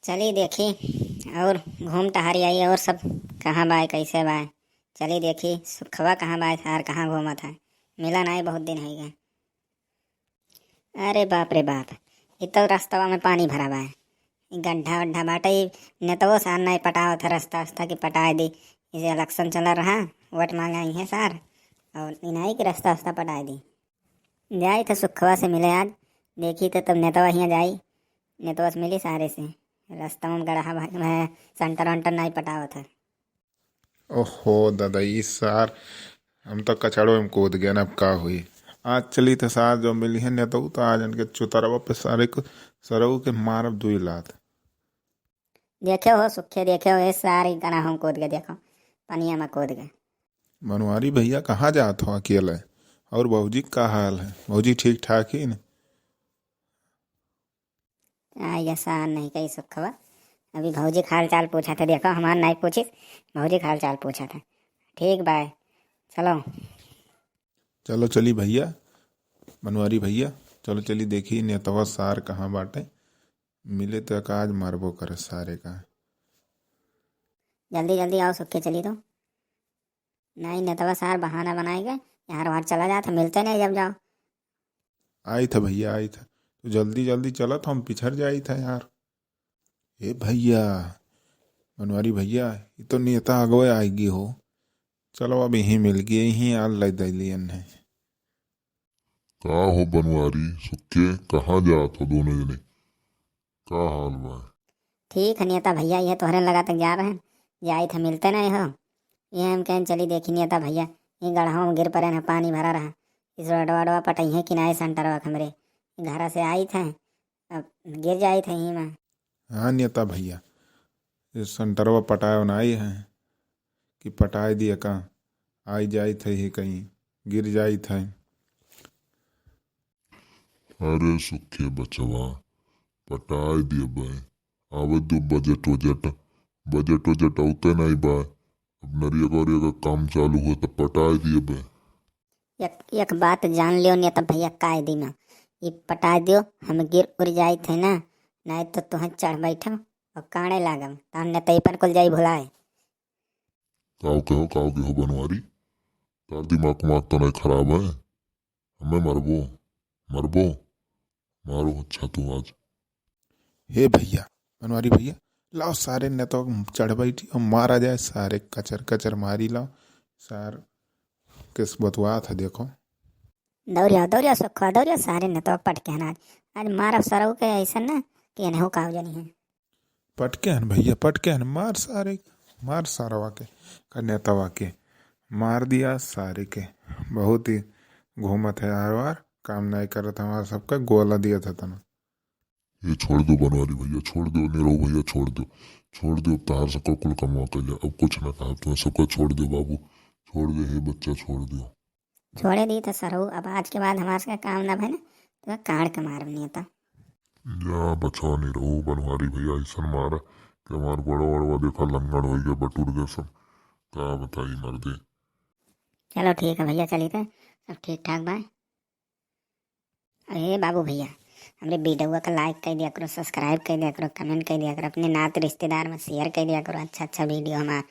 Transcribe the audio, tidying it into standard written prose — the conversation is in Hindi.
चली देखी और घूम टहरी आई और सब कहाँ बाय कैसे बाय। चली देखी सुखवा कहाँ बाय सार कहाँ घूमा था। मिला नहीं बहुत दिन हो गए। अरे बाप रे बाप, इतना रास्ता में पानी भरा बा है। गड्ढा वड्ढा बाटे न तो वो सार नहीं पटावा था रास्ता रास्ता की पटाए दी। इसे इलेक्शन चला रहा, वोट मांगाई है सार और इनाई की रास्ता रास्ता पटाए दी। जाई तो सुखवा से मिले आज। देखी तो तब नेतवा यहाँ जाई, नेतवा से मिली सारे से। रास्ता में गढ़ा भाई सेंटर वंटर नहीं पटावा था। ओहो दादा ई सार हम तो कचड़ो में कूद गए ना। अब का हुई आज चली तो सार जो मिली है ने तो आज इनके चुतरवा पे सारे को सरऊ के मारब दुई लात। देखे हो सुखे, देखे हो ये सारी गना हम कूद गए। देखो पनिया में कूद गए। बनवारी भैया कहाँ जात हो अकेले? और बहूजी का हाल है? बहूजी ठीक ठाक ही न? ये सार नहीं कही सुखवा। अभी भौजी हाल चाल पूछा था, देखो हमारा नहीं पूछी, भौजी हाल चाल पूछा था। ठीक बाय, चलो। चलो चली भैया, बनवारी भैया चलो चली देखी नेतवा सार कहाँ बाटे। मिले तो आज मारबो करे सारे का। जल्दी जल्दी आओ सुखे चली तो। नहीं नेतवा सार बहाना बनाएगा, यहाँ वहाँ चला जाता, मिलते नहीं जब जाओ। आई था भैया आई था, तो जल्दी जल्दी चला तो हम पिछड़ जाई था यार। ए भैया, बनवारी भैया ये तो नेता अगवे आएगी हो। चलो अब यहीं मिल गई, यहीं आल लग दिलियन है। का हो बनवारी सुखे, कहाँ जात हो दोनों जने? का हाल बा? ठीक है नेता भैया, ये तोहरे लगा तक जा रहे हैं। जाई थे मिलते नहीं हो। ये हम कहें चली देखी नेता भैया, ये गढ़ा में गिर पड़े हैं, पानी भरा रहा। इस रोडवा वडवा पटई है किनारे सेंटरवा हमरे घर से आई थे, अब गिर जाई थे ही में। हाँ नेता भैया, ये संटरवा पटाए आई है कि पटाए दिए का आई जाई थे ही कहीं गिर जाई थे। अरे सुखे बचवा, पटाए दिए बे। आवे दो बजट वजट औते नहीं बा। अब नरिया का काम चालू हो तो पटाए दिए बे। एक बात जान लियो नेता भैया, काय दी में ये पटा दियो, हम गिर उड़ जाई थे ना, नहीं तो तुह चढ़ बैठम और काणे लागम तो हम नेता पर कुल जाई भुलाए। काव के हो बनवारी, तार दिमाग माग तो नहीं खराब है? हमें मरबो मारो अच्छा तू आज। हे भैया, बनवारी भैया लाओ सारे ने तो चढ़ बैठी और मारा जाए सारे कचर कचर मारी लाओ सार। किस बतवा था देखो। दौड़िया दौड़िया सुखा दौड़िया सारे ने तो पटके अनाज आज मारब सरऊ के ऐसा ना कि इन्हें काव जनी है। पटके हन भैया पटके हन, मार सारे मार सारवा के कन्यातवा के मार दिया सारे के। बहुत ही घूमत है हर बार, काम नहीं करत हमारा सबका गोला दिया था तना। ये छोड़ दो बनवारी भैया, छोड़ दो निरो भैया, छोड़ दो अब तार सबका कुल कमा कर लिया। अब कुछ ना कहा तुम्हें, सबका छोड़ दो बाबू, छोड़ दे हे बच्चा, छोड़ दो। छोड़े दी तो सरऊ, अब आज के बाद हमारे से काम ना भे ना तो काड़ के मारब नेता। जा बचा नहीं रहो बनवारी भैया, ऐसा मारा कि हमार बड़ा बड़वा देखा लंगड़ हो गया, बटुर गए सब। क्या बताई मर्दे। चलो ठीक है भैया, चली तो सब ठीक ठाक बा। अरे बाबू भैया, हमरे वीडियो का लाइक कर दिया करो, सब्सक्राइब कर दिया करो, कमेंट कर दिया करो, अपने नात रिश्तेदार में शेयर कर दिया करो। अच्छा अच्छा वीडियो हमारा